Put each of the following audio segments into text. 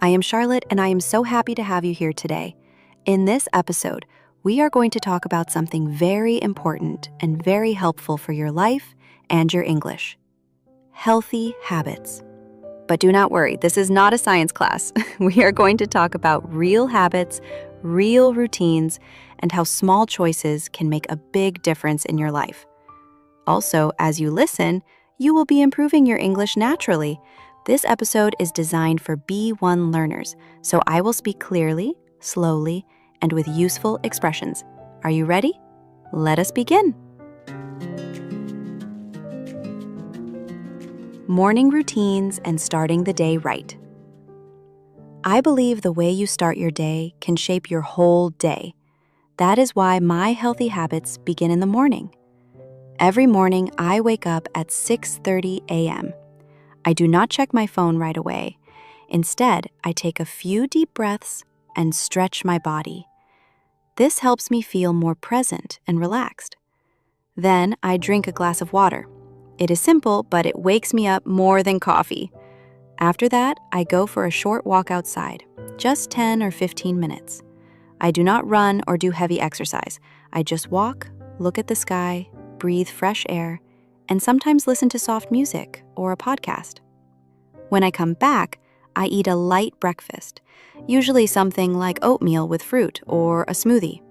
I am Charlotte, and I am so happy to have you here today. In this episode, we are going to talk about something very important and very helpful for your life and your English: healthy habits. But do not worry, this is not a science class. We are going to talk about real habits, real routines, and how small choices can make a big difference in your life. Also, as you listen, you will be improving your English naturally. This episode is designed for B1 learners, so I will speak clearly, slowly, and with useful expressions. Are you ready? Let us begin. Morning routines and starting the day right. I believe the way you start your day can shape your whole day. That is why my healthy habits begin in the morning. Every morning, I wake up at 6:30 a.m. I do not check my phone right away. Instead, I take a few deep breaths and stretch my body. This helps me feel more present and relaxed. Then I drink a glass of water. It is simple, but it wakes me up more than coffee. After that, I go for a short walk outside, just 10 or 15 minutes. I do not run or do heavy exercise. I just walk, look at the sky, breathe fresh air, and sometimes listen to soft music or a podcast. When I come back, I eat a light breakfast, usually something like oatmeal with fruit or a smoothie.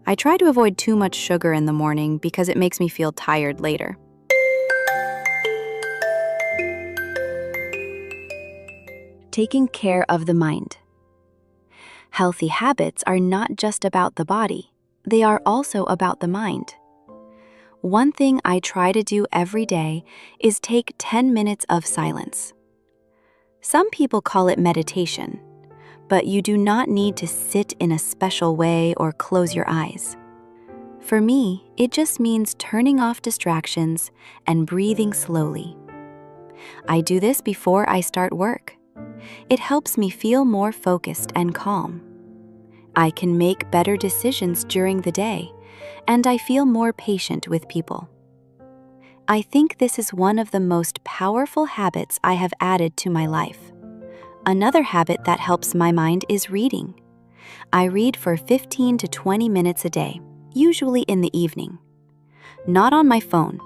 I try to avoid too much sugar in the morning because it makes me feel tired later. Taking care of the mind. Healthy habits are not just about the body, they are also about the mind. One thing I try to do every day is take 10 minutes of silence. Some people call it meditation, but you do not need to sit in a special way or close your eyes. For me, it just means turning off distractions and breathing slowly. I do this before I start work. It helps me feel more focused and calm. I can make better decisions during the day, and I feel more patient with people. I think this is one of the most powerful habits I have added to my life. Another habit that helps my mind is reading. I read for 15 to 20 minutes a day, usually in the evening. Not on my phone.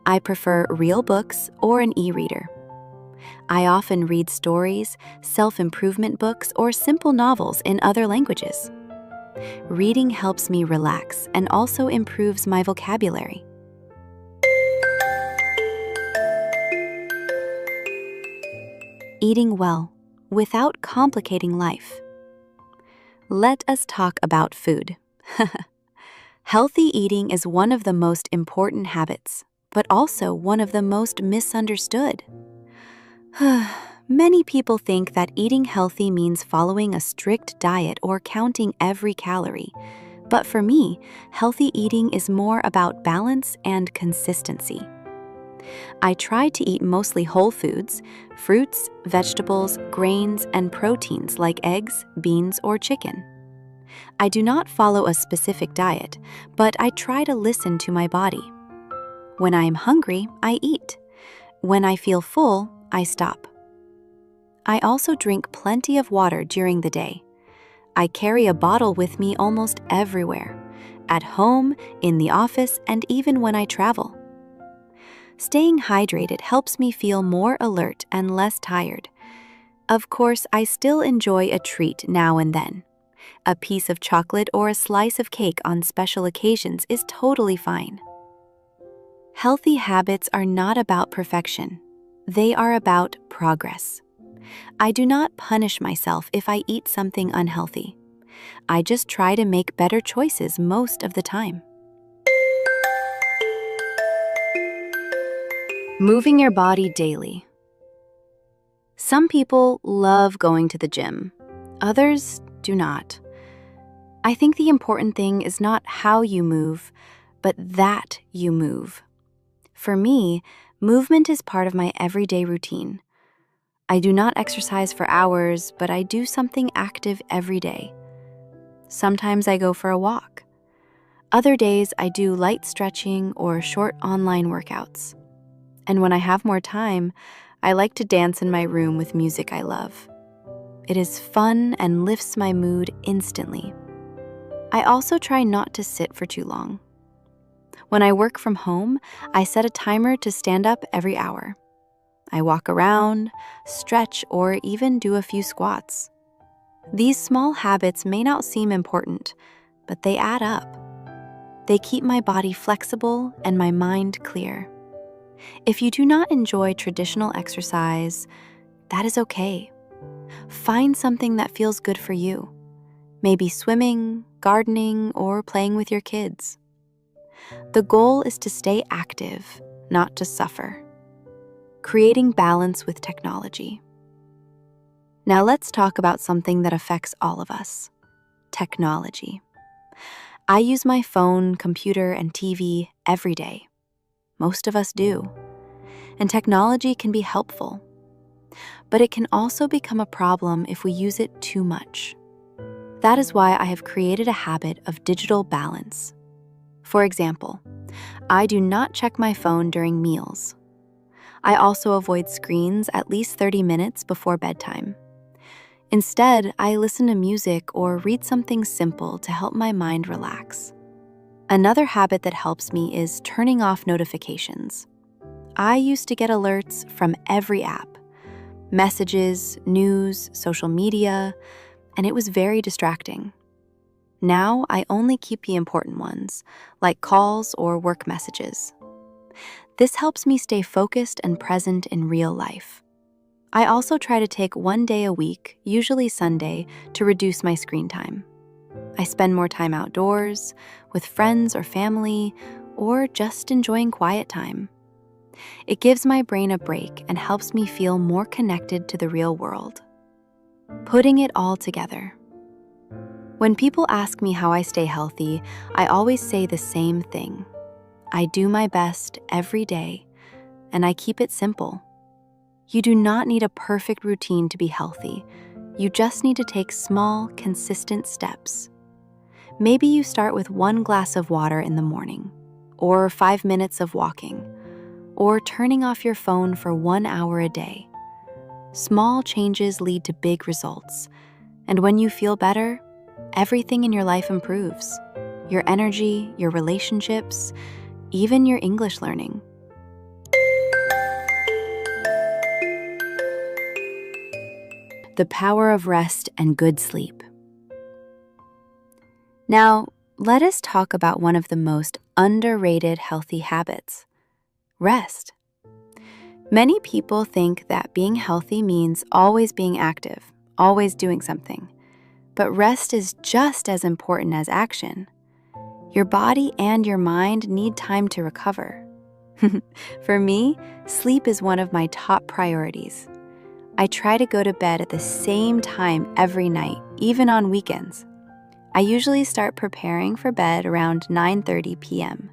I prefer real books or an e-reader. I often read stories, self-improvement books, or simple novels in other languages. Reading helps me relax and also improves my vocabulary. Eating well, without complicating life. Let us talk about food. Healthy eating is one of the most important habits, but also one of the most misunderstood. Many people think that eating healthy means following a strict diet or counting every calorie. But for me, healthy eating is more about balance and consistency. I try to eat mostly whole foods, fruits, vegetables, grains, and proteins like eggs, beans, or chicken. I do not follow a specific diet, but I try to listen to my body. When I am hungry, I eat. When I feel full, I stop. I also drink plenty of water during the day. I carry a bottle with me almost everywhere, at home, in the office, and even when I travel. Staying hydrated helps me feel more alert and less tired. Of course, I still enjoy a treat now and then. A piece of chocolate or a slice of cake on special occasions is totally fine. Healthy habits are not about perfection. They are about progress. I do not punish myself if I eat something unhealthy. I just try to make better choices most of the time. Moving your body daily. Some people love going to the gym. Others do not. I think the important thing is not how you move, but that you move. For me, movement is part of my everyday routine. I do not exercise for hours, but I do something active every day. Sometimes I go for a walk. Other days I do light stretching or short online workouts. And when I have more time, I like to dance in my room with music I love. It is fun and lifts my mood instantly. I also try not to sit for too long. When I work from home, I set a timer to stand up every hour. I walk around, stretch, or even do a few squats. These small habits may not seem important, but they add up. They keep my body flexible and my mind clear. If you do not enjoy traditional exercise, that is okay. Find something that feels good for you. Maybe swimming, gardening, or playing with your kids. The goal is to stay active, not to suffer. Creating balance with technology. Now let's talk about something that affects all of us: technology. I use my phone, computer, and TV every day. Most of us do. And technology can be helpful. But it can also become a problem if we use it too much. That is why I have created a habit of digital balance. For example, I do not check my phone during meals. I also avoid screens at least 30 minutes before bedtime. Instead, I listen to music or read something simple to help my mind relax. Another habit that helps me is turning off notifications. I used to get alerts from every app: messages, news, social media, and it was very distracting. Now I only keep the important ones, like calls or work messages. This helps me stay focused and present in real life. I also try to take one day a week, usually Sunday, to reduce my screen time. I spend more time outdoors, with friends or family, or just enjoying quiet time. It gives my brain a break and helps me feel more connected to the real world. Putting it all together. When people ask me how I stay healthy, I always say the same thing. I do my best every day, and I keep it simple. You do not need a perfect routine to be healthy. You just need to take small, consistent steps. Maybe you start with 1 glass of water in the morning, or 5 minutes of walking, or turning off your phone for 1 hour a day. Small changes lead to big results, and when you feel better, everything in your life improves. Your energy, your relationships, even your English learning. The power of rest and good sleep. Now, let us talk about one of the most underrated healthy habits: rest. Many people think that being healthy means always being active, always doing something. But rest is just as important as action. Your body and your mind need time to recover. For me, sleep is one of my top priorities. I try to go to bed at the same time every night, even on weekends. I usually start preparing for bed around 9:30 p.m.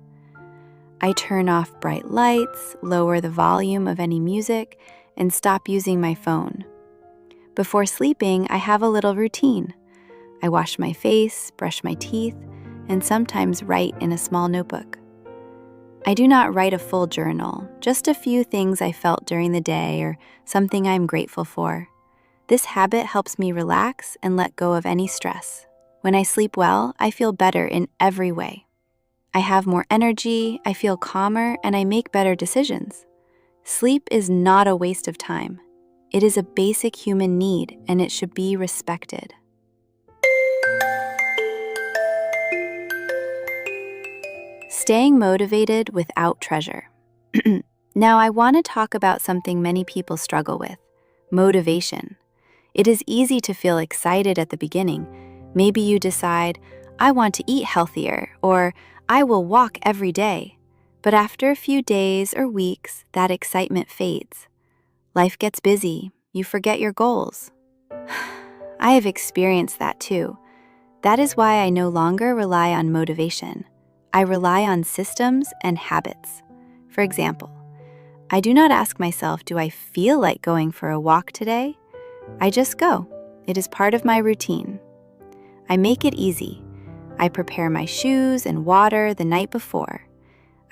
I turn off bright lights, lower the volume of any music, and stop using my phone. Before sleeping, I have a little routine. I wash my face, brush my teeth, and sometimes write in a small notebook. I do not write a full journal, just a few things I felt during the day or something I'm grateful for. This habit helps me relax and let go of any stress. When I sleep well, I feel better in every way. I have more energy, I feel calmer, and I make better decisions. Sleep is not a waste of time. It is a basic human need, and it should be respected. Staying motivated without treasure. Now, I want to talk about something many people struggle with: motivation. It is easy to feel excited at the beginning. Maybe you decide, I want to eat healthier, or I will walk every day. But after a few days or weeks, that excitement fades. Life gets busy. You forget your goals. I have experienced that too. That is why I no longer rely on motivation. I rely on systems and habits. For example, I do not ask myself, do I feel like going for a walk today? I just go. It is part of my routine. I make it easy. I prepare my shoes and water the night before.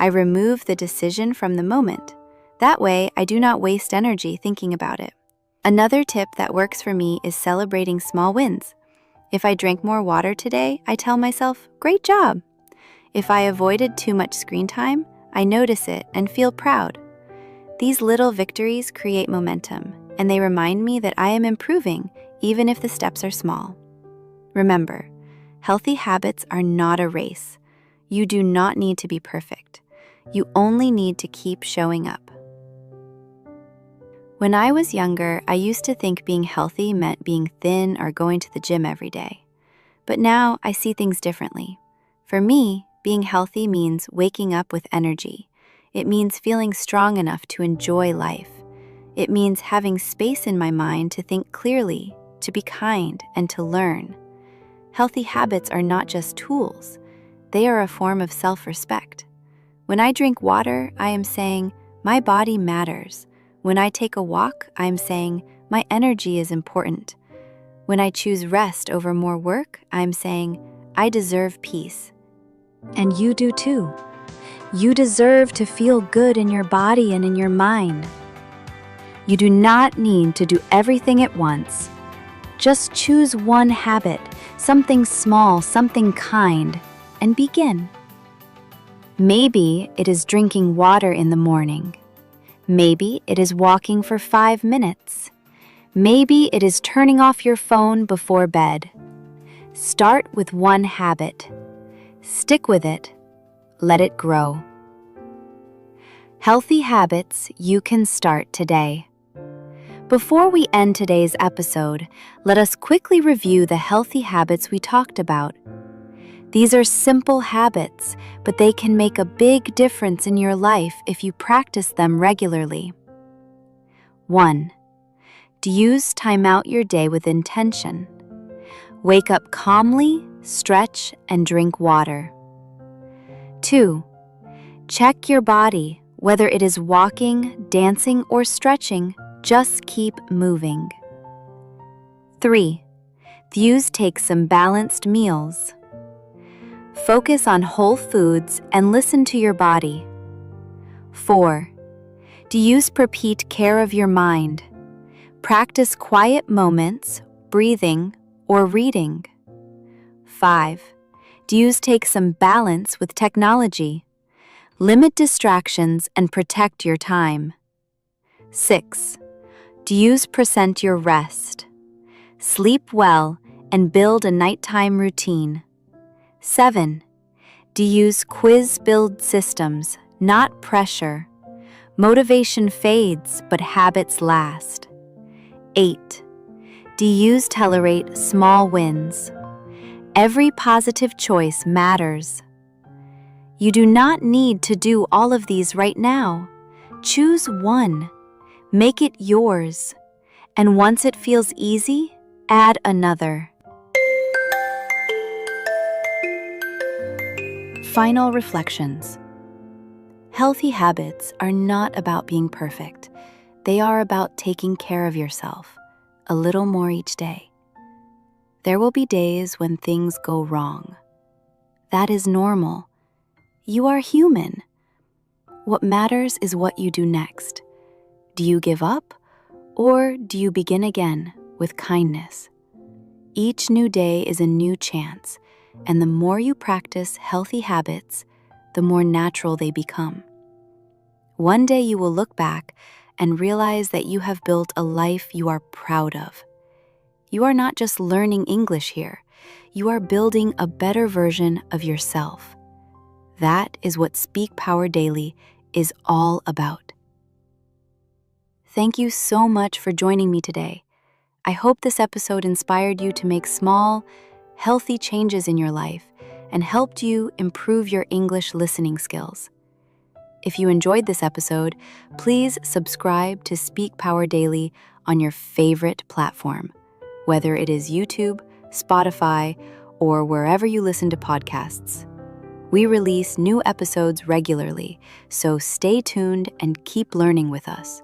I remove the decision from the moment. That way, I do not waste energy thinking about it. Another tip that works for me is celebrating small wins. If I drank more water today, I tell myself, "Great job." If I avoided too much screen time, I notice it and feel proud. These little victories create momentum, and they remind me that I am improving even if the steps are small. Remember, healthy habits are not a race. You do not need to be perfect. You only need to keep showing up. When I was younger, I used to think being healthy meant being thin or going to the gym every day. But now I see things differently. For me, being healthy means waking up with energy. It means feeling strong enough to enjoy life. It means having space in my mind to think clearly, to be kind, and to learn. Healthy habits are not just tools. They are a form of self-respect. When I drink water, I am saying, my body matters. When I take a walk, I am saying, my energy is important. When I choose rest over more work, I am saying, I deserve peace. And you do too. You deserve to feel good in your body and in your mind. You do not need to do everything at once. Just choose one habit, something small, something kind, and begin. Maybe it is drinking water in the morning. Maybe it is walking for 5 minutes. Maybe it is turning off your phone before bed. Start with one habit. Stick with it. Let it grow. Healthy habits you can start today. Before we end today's episode, let us quickly review the healthy habits we talked about. These are simple habits, but they can make a big difference in your life if you practice them regularly. 1. Use time out your day with intention. Wake up calmly, stretch, and drink water. 2. Check your body, whether it is walking, dancing, or stretching, just keep moving. 3. Take some balanced meals. Focus on whole foods and listen to your body. 4. Repeat care of your mind. Practice quiet moments, breathing, or reading. 5. Take some balance with technology. Limit distractions and protect your time. 6. Percent your rest. Sleep well and build a nighttime routine. 7. Quiz-build systems, not pressure. Motivation fades, but habits last. 8. Tolerate small wins. Every positive choice matters. You do not need to do all of these right now. Choose one. Make it yours. And once it feels easy, add another. Final reflections. Healthy habits are not about being perfect. They are about taking care of yourself a little more each day. There will be days when things go wrong. That is normal. You are human. What matters is what you do next. Do you give up, or do you begin again with kindness? Each new day is a new chance, and the more you practice healthy habits, the more natural they become. One day you will look back and realize that you have built a life you are proud of. You are not just learning English here, you are building a better version of yourself. That is what Speak Power Daily is all about. Thank you so much for joining me today. I hope this episode inspired you to make small, healthy changes in your life and helped you improve your English listening skills. If you enjoyed this episode, please subscribe to Speak Power Daily on your favorite platform, whether it is YouTube, Spotify, or wherever you listen to podcasts. We release new episodes regularly, so stay tuned and keep learning with us.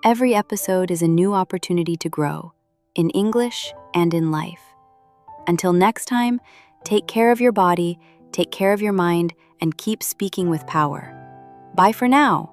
Every episode is a new opportunity to grow, in English and in life. Until next time, take care of your body, take care of your mind, and keep speaking with power. Bye for now.